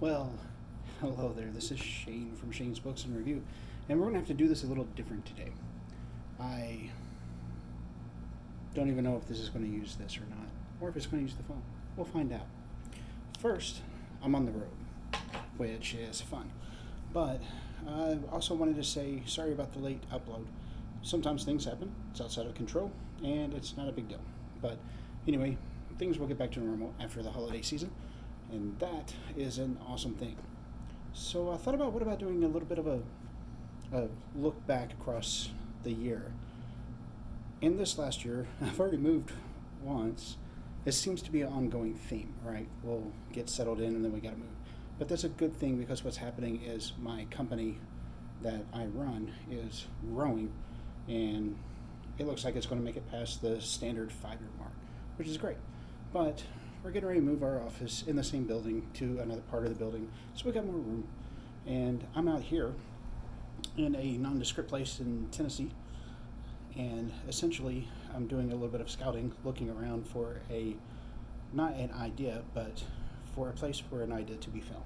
Well, hello there. This is Shane from Shane's Books and Review, and we're going to have to do this a little different today. I don't even know if this is going to use this or not, or if it's going to use the phone. We'll find out. First, I'm on the road, which is fun. But I also wanted to say sorry about the late upload. Sometimes things happen, it's outside of control, and it's not a big deal. But anyway, things will get back to normal after the holiday season, and that is an awesome thing. So I thought about what about doing a little bit of a look back across the year. In this last year, I've already moved once. It seems to be an ongoing theme, right? We'll get settled in and then we got to move. But that's a good thing because what's happening is my company that I run is growing, and it looks like it's going to make it past the standard 5-year mark, which is great. But we're getting ready to move our office in the same building to another part of the building, so we got more room. And I'm out here in a nondescript place in Tennessee, and essentially I'm doing a little bit of scouting, looking around for not an idea, but for a place for an idea to be filmed.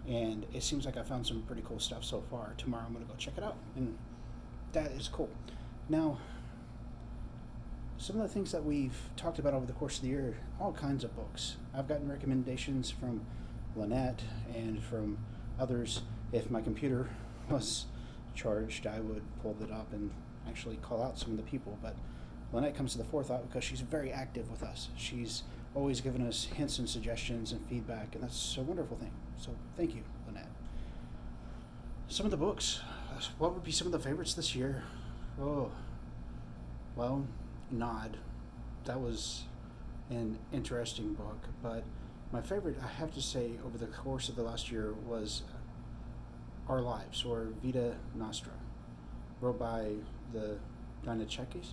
And it seems like I found some pretty cool stuff so far. Tomorrow I'm going to go check it out, and that is cool. Now, some of the things that we've talked about over the course of the year, all kinds of books. I've gotten recommendations from Lynette and from others. If my computer was charged, I would pull it up and actually call out some of the people. But Lynette comes to the forethought because she's very active with us. She's always given us hints and suggestions and feedback, and that's a wonderful thing. So thank you, Lynette. Some of the books, what would be some of the favorites this year? Oh, well, Nod. That was an interesting book, but my favorite, I have to say, over the course of the last year was Our Lives, or Vita Nostra, wrote by the Dynacheks,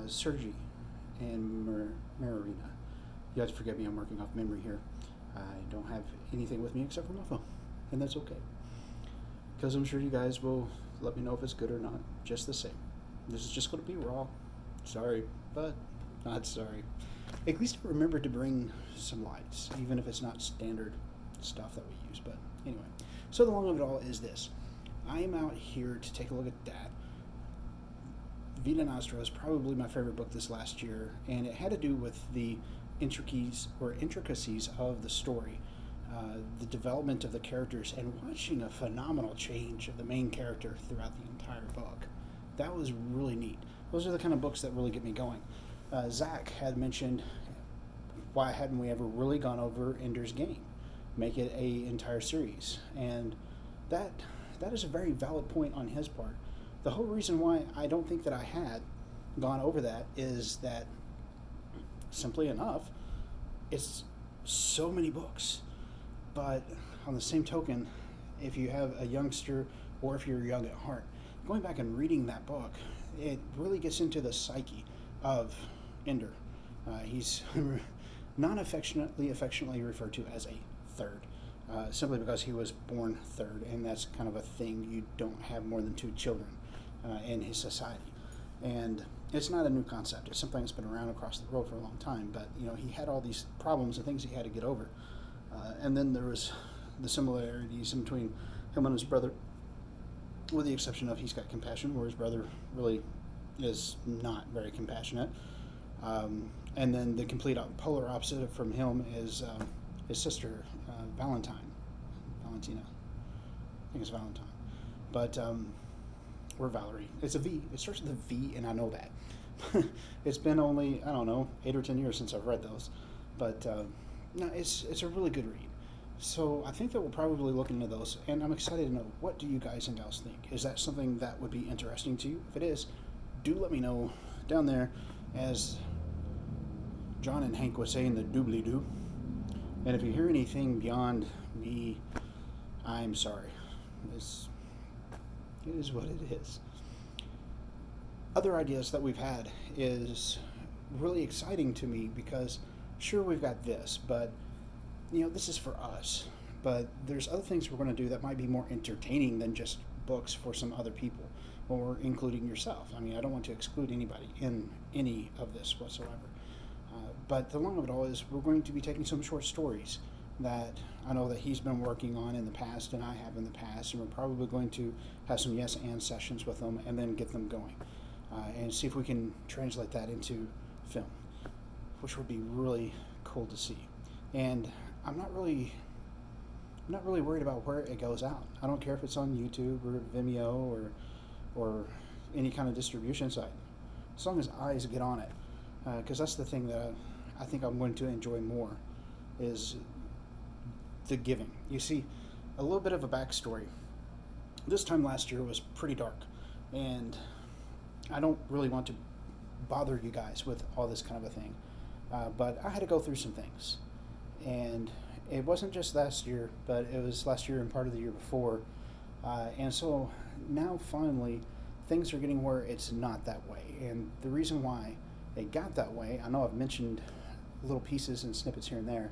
Sergi and Marina. You have to forgive me, I'm working off memory here. I don't have anything with me except for my phone, and that's okay, because I'm sure you guys will let me know if it's good or not, just the same. This is just going to be raw. Sorry, but not sorry. At least remember to bring some lights, even if it's not standard stuff that we use. But anyway, so the long of it all is this. I am out here to take a look at that. Vita Nostra is probably my favorite book this last year, and it had to do with the intricacies of the story, the development of the characters, and watching a phenomenal change of the main character throughout the entire book. That was really neat. Those are the kind of books that really get me going. Zach had mentioned, why hadn't we ever really gone over Ender's Game? Make it a entire series. And that is a very valid point on his part. The whole reason why I don't think that I had gone over that is that, simply enough, it's so many books. But on the same token, if you have a youngster or if you're young at heart, going back and reading that book, it really gets into the psyche of Ender. He's affectionately referred to as a third, simply because he was born third, and that's kind of a thing. You don't have more than 2 children in his society. And it's not a new concept. It's something that's been around across the world for a long time, but he had all these problems and things he had to get over. And then there was the similarities in between him and his brother, with the exception of he's got compassion, where his brother really is not very compassionate. And then the complete polar opposite from him is his sister, Valentina. I think it's Valentine. But, or Valerie. It's a V. It starts with a V, and I know that. It's been only, 8 or 10 years since I've read those. But, no, it's a really good read. So I think that we'll probably look into those, and I'm excited to know, what do you guys and gals think? Is that something that would be interesting to you? If it is, do let me know down there, as John and Hank would say in the doobly-doo. And if you hear anything beyond me, I'm sorry. It is what it is. Other ideas that we've had is really exciting to me because, sure, we've got this, but this is for us, but there's other things we're going to do that might be more entertaining than just books for some other people, or including yourself. I don't want to exclude anybody in any of this whatsoever. But the long of it all is we're going to be taking some short stories that I know that he's been working on in the past and I have in the past, and we're probably going to have some yes and sessions with them and then get them going and see if we can translate that into film, which would be really cool to see. And I'm not really worried about where it goes out. I don't care if it's on YouTube or Vimeo or any kind of distribution site, as long as eyes get on it. Because that's the thing that I think I'm going to enjoy more is the giving. You see, a little bit of a backstory. This time last year was pretty dark, and I don't really want to bother you guys with all this kind of a thing, but I had to go through some things, and it wasn't just last year, but it was last year and part of the year before, and so now finally things are getting where it's not that way, and the reason why it got that way, I know I've mentioned little pieces and snippets here and there,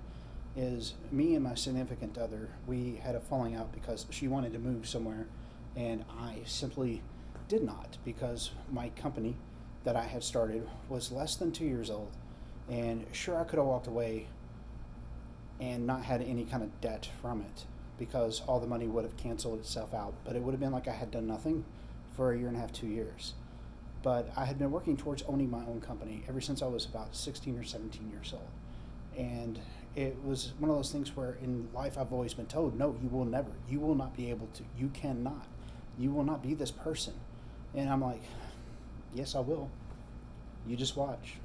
is me and my significant other, we had a falling out because she wanted to move somewhere and I simply did not, because my company that I had started was less than 2 years old, and sure, I could have walked away and not had any kind of debt from it because all the money would have canceled itself out, but it would have been like I had done nothing for a year and a half, 2 years. But I had been working towards owning my own company ever since I was about 16 or 17 years old. And it was one of those things where in life I've always been told, no, you will never, you will not be able to, you cannot, you will not be this person. And I'm like, yes, I will. You just watch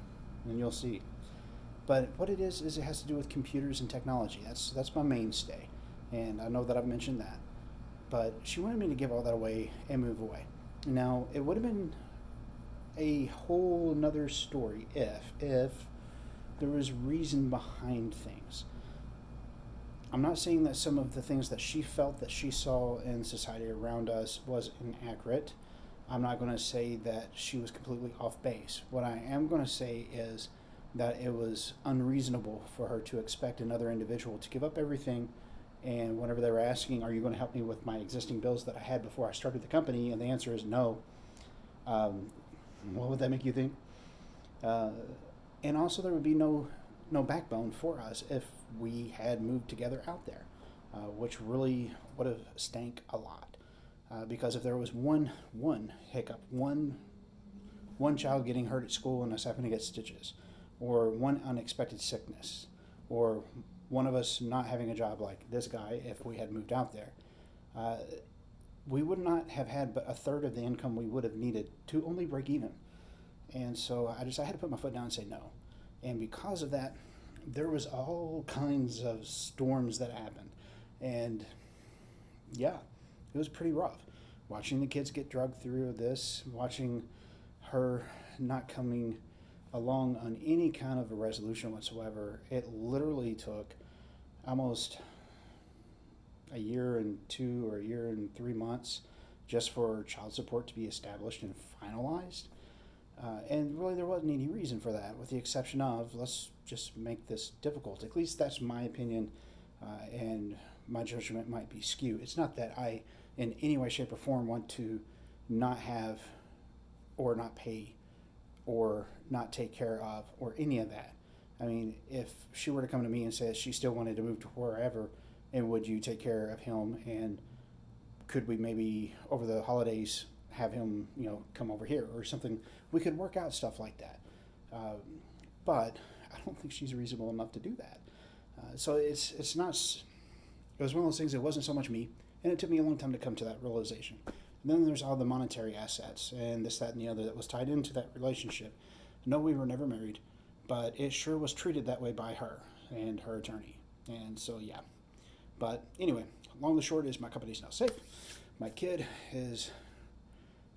and you'll see. But what it is it has to do with computers and technology. That's my mainstay. And I know that I've mentioned that. But she wanted me to give all that away and move away. Now, it would have been a whole nother story if there was reason behind things. I'm not saying that some of the things that she felt that she saw in society around us was inaccurate. I'm not going to say that she was completely off base. What I am going to say is that it was unreasonable for her to expect another individual to give up everything, and whenever they were asking, are you going to help me with my existing bills that I had before I started the company, and the answer is no. What would that make you think? And also, there would be no backbone for us if we had moved together out there, which really would have stank a lot. Because if there was one hiccup, one child getting hurt at school and us having to get stitches, or one unexpected sickness, or one of us not having a job like this guy, if we had moved out there, we would not have had but a third of the income we would have needed to only break even. And so I had to put my foot down and say no. And because of that, there was all kinds of storms that happened. And yeah, it was pretty rough. Watching the kids get drugged through this, watching her not coming along on any kind of a resolution whatsoever. It literally took almost a year and 2 or a year and 3 months just for child support to be established and finalized. And really, there wasn't any reason for that, with the exception of let's just make this difficult. At least that's my opinion, and my judgment might be skewed. It's not that I, in any way, shape, or form, want to not have or not pay or not take care of or any of that. I mean, if she were to come to me and say she still wanted to move to wherever, and would you take care of him, and could we maybe over the holidays have him, come over here or something, we could work out stuff like that. But I don't think she's reasonable enough to do that. So it's not. It was one of those things. It wasn't so much me, and it took me a long time to come to that realization. And then there's all the monetary assets and this, that, and the other that was tied into that relationship. No, we were never married, but it sure was treated that way by her and her attorney. And so, yeah. But anyway, long and short is my company's now safe. My kid is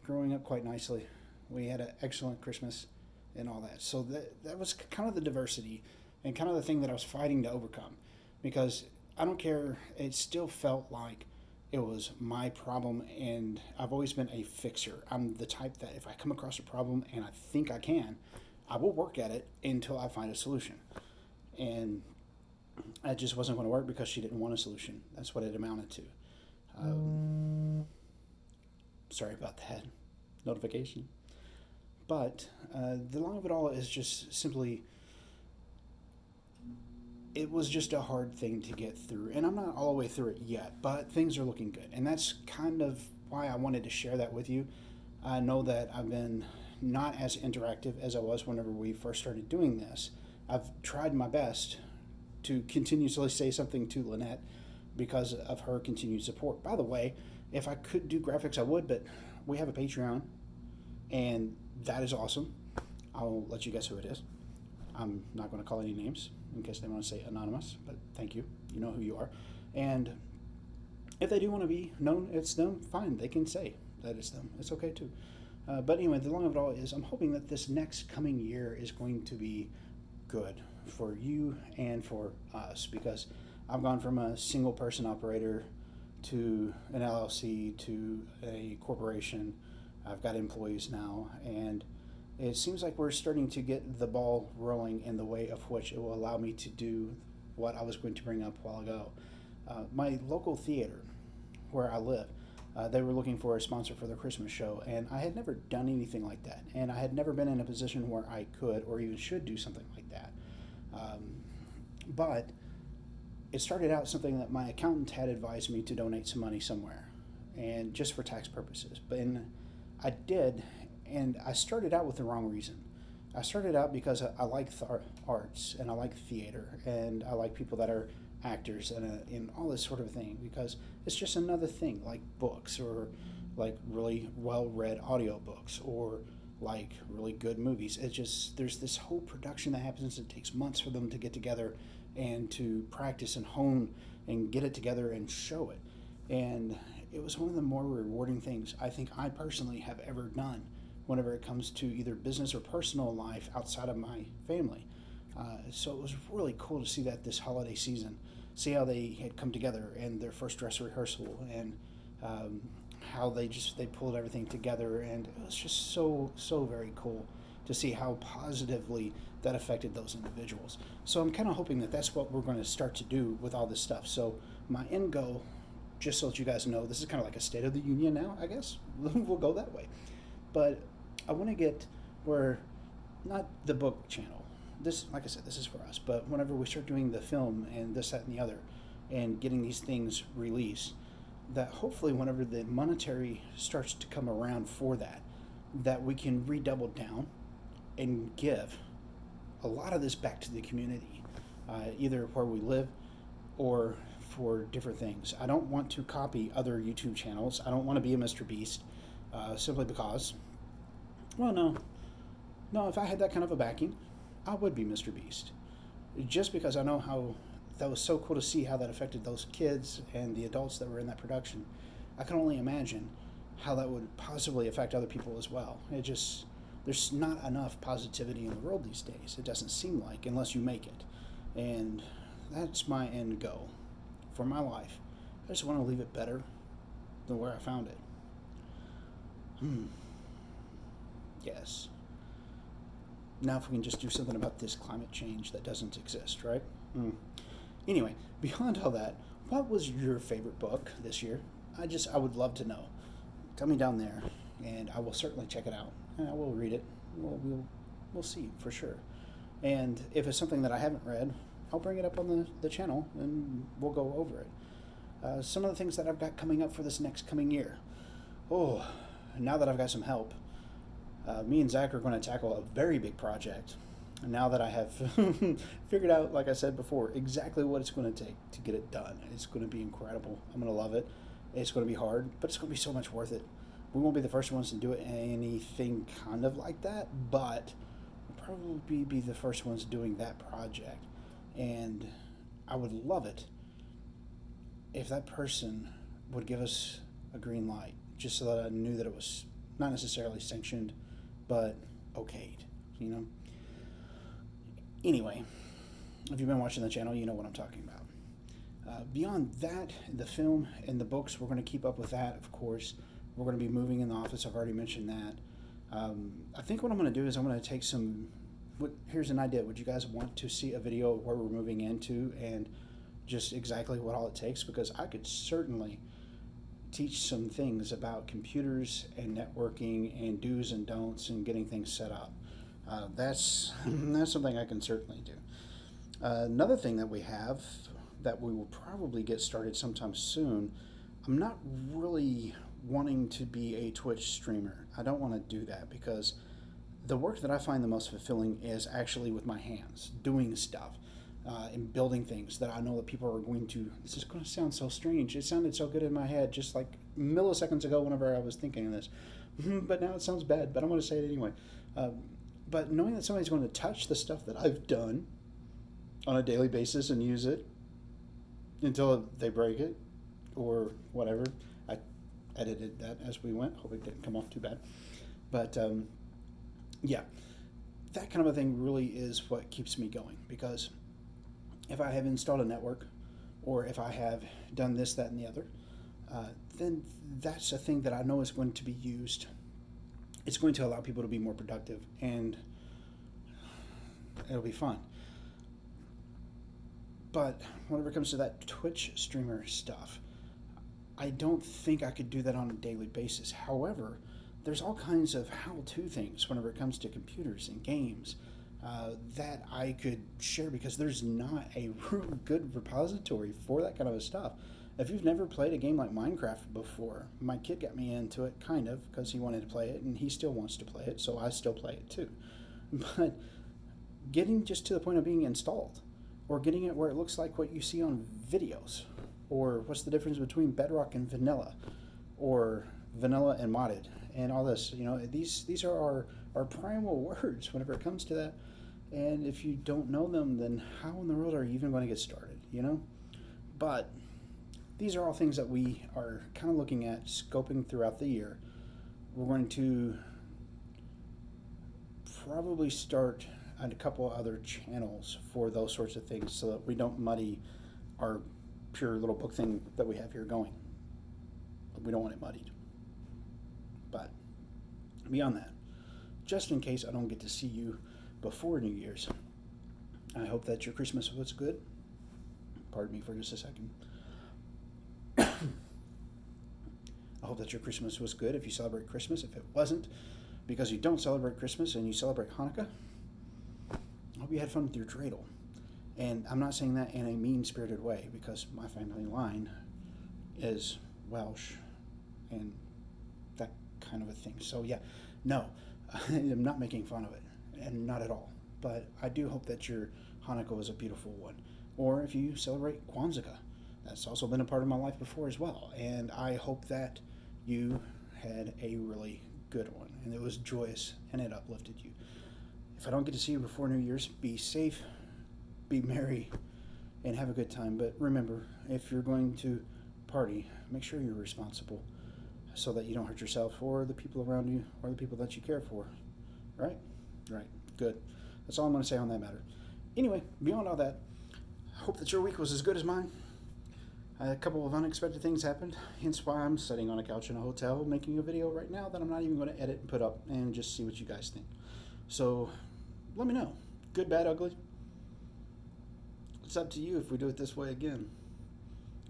growing up quite nicely. We had an excellent Christmas and all that. So that was kind of the diversity and kind of the thing that I was fighting to overcome, because I don't care. It still felt like it was my problem, and I've always been a fixer. I'm the type that if I come across a problem and I think I can, I will work at it until I find a solution. And it just wasn't going to work because she didn't want a solution. That's what it amounted to. Sorry about that notification. But the long of it all is just simply it was just a hard thing to get through. And I'm not all the way through it yet, but things are looking good. And that's kind of why I wanted to share that with you. I know that I've been not as interactive as I was whenever we first started doing this. I've tried my best to continuously say something to Lynette because of her continued support. By the way, if I could do graphics, I would, but we have a Patreon, and that is awesome. I'll let you guess who it is. I'm not going to call any names in case they want to say anonymous, but thank you. You know who you are. And if they do want to be known, it's them, fine. They can say that it's them. It's okay too. But anyway, the long of it all is I'm hoping that this next coming year is going to be good for you and for us, because I've gone from a single person operator to an LLC to a corporation. I've got employees now, and it seems like we're starting to get the ball rolling in the way of which it will allow me to do what I was going to bring up a while ago. My local theater where I live, they were looking for a sponsor for their Christmas show, and I had never done anything like that, and I had never been in a position where I could or even should do something like that. But it started out something that my accountant had advised me to donate some money somewhere, and just for tax purposes. But I did, and I started out with the wrong reason. I started out because I like arts, and I like theater, and I like people that are actors and all this sort of thing, because it's just another thing, like books, or like really well-read audiobooks, or like really good movies. It's just, there's this whole production that happens. It takes months for them to get together and to practice and hone and get it together and show it. And it was one of the more rewarding things I think I personally have ever done whenever it comes to either business or personal life outside of my family. So it was really cool to see that this holiday season, see how they had come together and their first dress rehearsal, and how they pulled everything together, and it was just so very cool to see how positively that affected those individuals. So I'm kind of hoping that that's what we're going to start to do with all this stuff. So my end goal, just so that you guys know, this is kind of like a State of the Union now, I guess. We'll go that way. But I want to get where, not the book channel, this, like I said, this is for us, but whenever we start doing the film and this, that, and the other, and getting these things released, that hopefully whenever the monetary starts to come around for that, that we can redouble down and give a lot of this back to the community, either where we live or for different things. I don't want to copy other YouTube channels. I don't want to be a Mr. Beast, simply because, well, no, if I had that kind of a backing, I would be Mr. Beast. Just because I know how that was so cool to see how that affected those kids and the adults that were in that production. I can only imagine how that would possibly affect other people as well. There's not enough positivity in the world these days. It doesn't seem like, unless you make it. And that's my end goal for my life. I just want to leave it better than where I found it. Yes. Now if we can just do something about this climate change that doesn't exist, right? Anyway, beyond all that, what was your favorite book this year? I would love to know. Tell me down there, and I will certainly check it out. And I will read it. We'll see for sure. And if it's something that I haven't read, I'll bring it up on the channel, and we'll go over it. Some of the things that I've got coming up for this next coming year. Oh, now that I've got some help, me and Zach are going to tackle a very big project. And now that I have figured out, like I said before, exactly what it's going to take to get it done, it's going to be incredible. I'm going to love it. It's going to be hard, but it's going to be so much worth it. We won't be the first ones to do anything kind of like that, but we'll probably be the first ones doing that project. And I would love it if that person would give us a green light, just so that I knew that it was not necessarily sanctioned, but okayed, you know? Anyway, if you've been watching the channel, you know what I'm talking about. Beyond that, the film and the books, we're going to keep up with that, of course. We're going to be moving in the office. I've already mentioned that. I think what I'm going to do is I'm going to take here's an idea. Would you guys want to see a video of where we're moving into and just exactly what all it takes? Because I could certainly teach some things about computers and networking and do's and don'ts and getting things set up. That's something I can certainly do. Another thing that we have that we will probably get started sometime soon. I'm not really wanting to be a Twitch streamer. I don't want to do that because the work that I find the most fulfilling is actually with my hands, doing stuff and building things that I know that people are going to. This is going to sound so strange. It sounded so good in my head just like milliseconds ago whenever I was thinking of this. But now it sounds bad, but I'm going to say it anyway. But knowing that somebody's going to touch the stuff that I've done on a daily basis and use it until they break it or whatever. I edited that as we went. Hope it didn't come off too bad. But yeah, that kind of a thing really is what keeps me going, because if I have installed a network or if I have done this, that, and the other, then that's a thing that I know is going to be used. It's going to allow people to be more productive and it'll be fun. But whenever it comes to that Twitch streamer stuff, I don't think I could do that on a daily basis. However, there's all kinds of how-to things whenever it comes to computers and games that I could share, because there's not a real good repository for that kind of stuff. If you've never played a game like Minecraft before, my kid got me into it kind of because he wanted to play it and he still wants to play it, so I still play it too. But getting just to the point of being installed, or getting it where it looks like what you see on videos, or what's the difference between Bedrock and vanilla, or vanilla and modded, and all this. These are our primal words whenever it comes to that. And if you don't know them, then how in the world are you even going to get started? But these are all things that we are kind of looking at, scoping throughout the year. We're going to probably start a couple other channels for those sorts of things so that we don't muddy our pure little book thing that we have here going. We don't want it muddied. But beyond that, just in case I don't get to see you before New Year's, I hope that your Christmas was good. Pardon me for just a second. I hope that your Christmas was good if you celebrate Christmas. If it wasn't, because you don't celebrate Christmas and you celebrate Hanukkah, I hope you had fun with your dreidel. And I'm not saying that in a mean-spirited way, because my family line is Welsh and that kind of a thing. So yeah, no, I'm not making fun of it, and not at all. But I do hope that your Hanukkah was a beautiful one. Or if you celebrate Kwanzaa, that's also been a part of my life before as well. And I hope that you had a really good one, and it was joyous and it uplifted you. If I don't get to see you before New Year's, be safe, be merry, and have a good time. But remember, if you're going to party, make sure you're responsible so that you don't hurt yourself or the people around you or the people that you care for. Right? Right. Good. That's all I'm going to say on that matter. Anyway, beyond all that, I hope that your week was as good as mine. A couple of unexpected things happened, hence why I'm sitting on a couch in a hotel making a video right now that I'm not even going to edit and put up and just see what you guys think. So let me know. Good, bad, ugly. It's up to you if we do it this way again.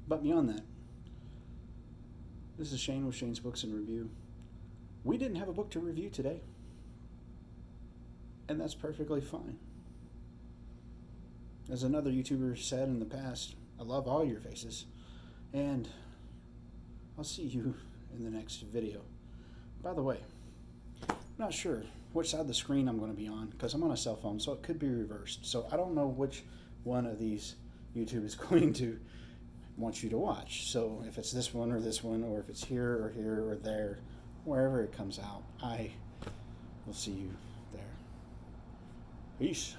But beyond that, this is Shane with Shane's Books and Review. We didn't have a book to review today, and that's perfectly fine. As another YouTuber said in the past, I love all your faces, and I'll see you in the next video. By the way, I'm not sure which side of the screen I'm going to be on, because I'm on a cell phone, so it could be reversed. So I don't know which one of these YouTube is going to want you to watch. So if it's this one, or if it's here or there, wherever it comes out, I will see you there. Peace.